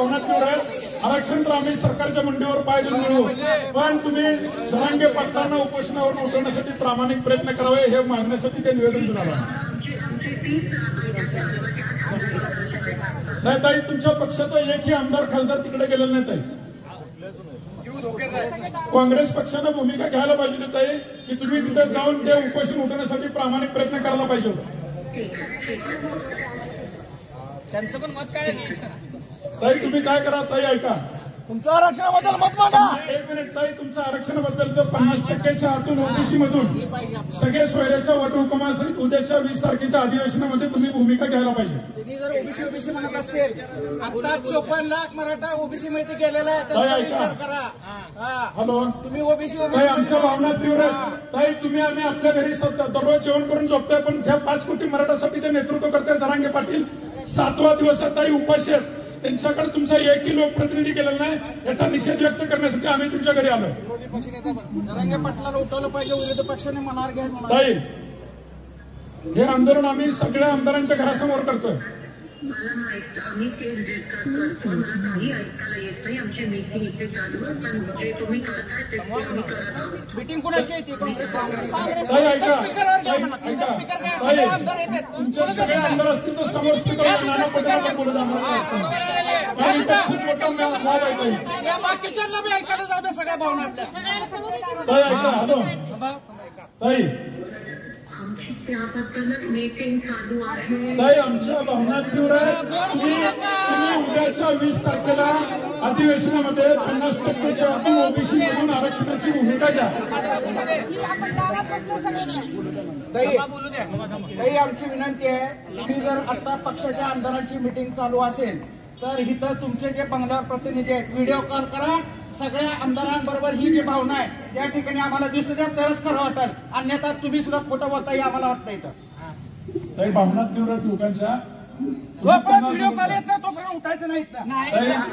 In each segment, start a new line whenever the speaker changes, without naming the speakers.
भावना तीव्र आहे. आरक्षण तर आम्ही सरकारच्या मंडीवर पाय देऊन मिळवू, पण तुम्ही जरांगे पाटलांना उपोषणावर उठवण्यासाठी प्रामाणिक प्रयत्न करावे हे मागण्यासाठी ते निवेदन देऊन आलं. नाही ताई, तुमच्या पक्षाचा एकही आमदार खासदार तिकडे गेलेला नाही ताई. काँग्रेस पक्षानं भूमिका घ्यायला पाहिजे होती ताई की तुम्ही तिथे जाऊन ते उपोषण उठवण्यासाठी प्रामाणिक प्रयत्न करायला पाहिजे होता.
त्यांचं पण मत काय
ताई तुम्ही काय करा ताई, ऐका
तुमचं आरक्षणाबद्दल मत मांडा.
एक मिनिट ताई, तुमच्या आरक्षणाबद्दलचं 50%च्या आतून ओबीसी मधून सगळे सोयऱ्याच्या वटहुकुमासहित उद्याच्या 20 तारखेच्या अधिवेशनामध्ये तुम्ही भूमिका घ्यायला पाहिजे.
तुम्ही जर ओबीसी म्हणत असतील, आता 54 लाख मराठा ओबीसी मध्ये गेलेला आहे, त्याचा विचार करा.
हॅलो,
तुम्ही ओबीसी
आमच्या भावना तीव्र आहेत ताई. तुम्ही आम्ही आपल्या घरी दररोज जेवण करून झोपतोय, पण ह्या 5 कोटी मराठासाठीचे नेतृत्व करताय जरांगे पाटील. 7वा दिवस ताई उपाशी आहेत. त्यांच्याकडे तुमचा एकही लोकप्रतिनिधी केलेला नाही. याचा निषेध व्यक्त करण्यासाठी आम्ही तुमच्या घरी आलो.
जरांगे पाटलाला उठवलं पाहिजे, विरोधी पक्षाने मनावर घ्या.
ताई, हे आंदोलन आम्ही सगळ्या आमदारांच्या घरासमोर करतोय.
मला माहित आम्ही तेच डिस्कस करतो. मला काही ऐकायला येत नाही. आमची मीटिंग इथे चालू आहे, पण जे तुम्ही करताय ते आम्ही करत आहोत.
मीटिंग कुणाची आहे ती?
ताई ऐका, तुमचे सगळे आमदार असतील तर समोर स्पीकर नाना पटोले बोलू
या बाकीच्यांना बी ऐकायला जाऊ दे सगळ्या भावना आपल्या.
ताई ऐका, हॅलो ताई,
त्याबद्दलच मीटिंग चालू आहे.
ताई आमच्या भावना तीव्र आहे. तुम्ही उद्याच्या 20 तारखेला अधिवेशनामध्ये 50%च्या आतून ओबीसी मधून आरक्षणाची भूमिका घ्या.
ताई आमची विनंती आहे, तुम्ही जर आता पक्षाच्या आमदारांची मीटिंग चालू असेल तर इथं तुमचे जे बंगल्यावर प्रतिनिधी आहेत व्हिडिओ कॉल करा. सगळ्या आमदारांबरोबर ही जी भावना आहे त्या ठिकाणी आम्हाला दिसू द्या, तरच खरं वाटेल. अन्यथा तुम्ही सुद्धा खोटं बोलताय आम्हाला वाटतं इथं.
ताई भावना तीव्र आहेत लोकांच्या.
जोपर्यंत व्हिडिओ कॉल येत नाही तोपर्यंत उठायचं नाही इथं.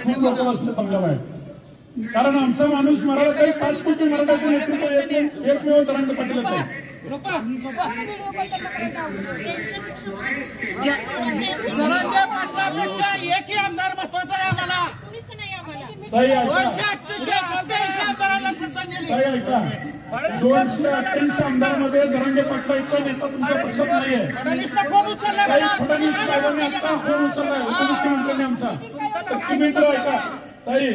खूप लोक बसले बंगल्याबाहेर, कारण आमचा माणूस मराठा काही 5 कोटी मराठाचं नेतृत्व एकमेव जरांगे पाटील आहे.
जरांगे पाटलापेक्षा एकही आमदार महत्वाचा आहे आम्हाला.
ताई ऐका, 288 आमदारांमध्ये जरांगे पक्ष इतका नेता तुमच्या पक्षात नाहीये.
फोन उचलला,
फडणवीस साहेबांनी आता फोन उचललाय उपमुख्यमंत्र्यांनी आमचा. तुम्ही तर ऐका ताई,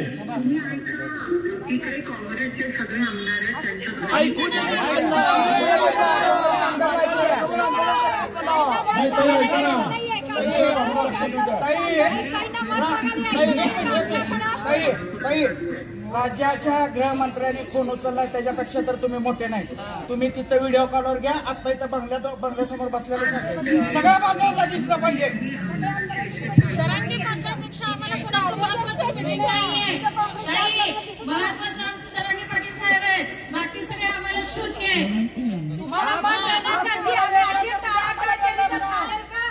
तिकडे काँग्रेसचे सगळे आमदार आहेत, त्यांच्याकडे
ऐकून ऐका ना.
राज्याच्या गृहमंत्र्यांनी फोन उचललाय, त्याच्यापेक्षा तर तुम्ही मोठे नाही. तुम्ही तिथं व्हिडिओ कॉलवर घ्या. आता इथं बंगल्यासमोर बसलेलं सगळ्या बांधवांना दिसलं पाहिजे.
जरांगे पाटलापेक्षा आम्हाला कुणाचं महत्वाचं नाहीये. महत्वाचं आमचं जरांगे पाटील साहेब आहेत, बाकी सगळे आम्हाला शून्य आहे. तुम्हाला मत देण्यासाठी आम्ही अशी टाळाटाळ केली तर चालेल का?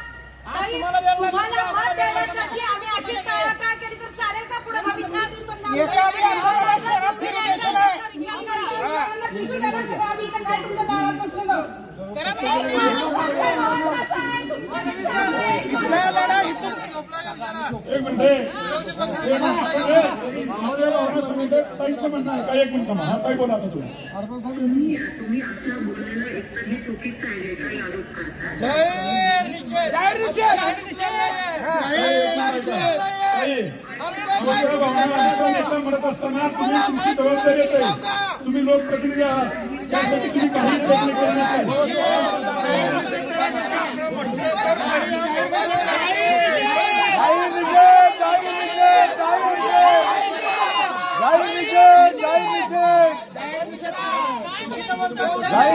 तुम्हाला मत देण्यासाठी आम्ही अशी टाळाटाळ केली तर चालेल का पुढे भविष्यात? काय तुमच्या दारात बसलेलं
एक मिनिट ताईंचं म्हणणं आहे का? एक मिनिट हा ताई बोला आता तुम्ही.
तुम्ही आपलं बोलायला एकतरी चुकीचं आहे, काही आरोप करता.
म्हणत असताना तुम्ही तुमची जबाबदारी येते. तुम्ही लोकप्रतिनिधी आहात, त्यासाठी तुम्ही काही प्रयत्न करणार
काय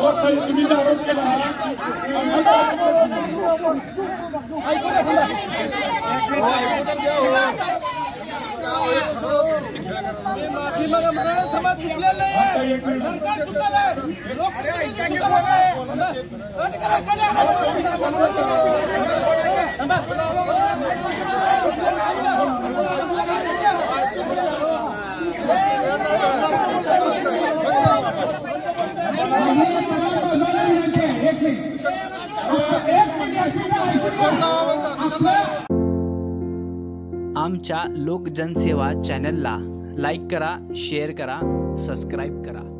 ताई, तुम्ही जो आरोप केला
समाज चुकलेला आहे, सरकार चुकलेलं आहे, लोकप्रतिनिधी
आमच्या लोक जनसेवा चॅनलला लाईक करा, शेअर करा, सबस्क्राईब करा.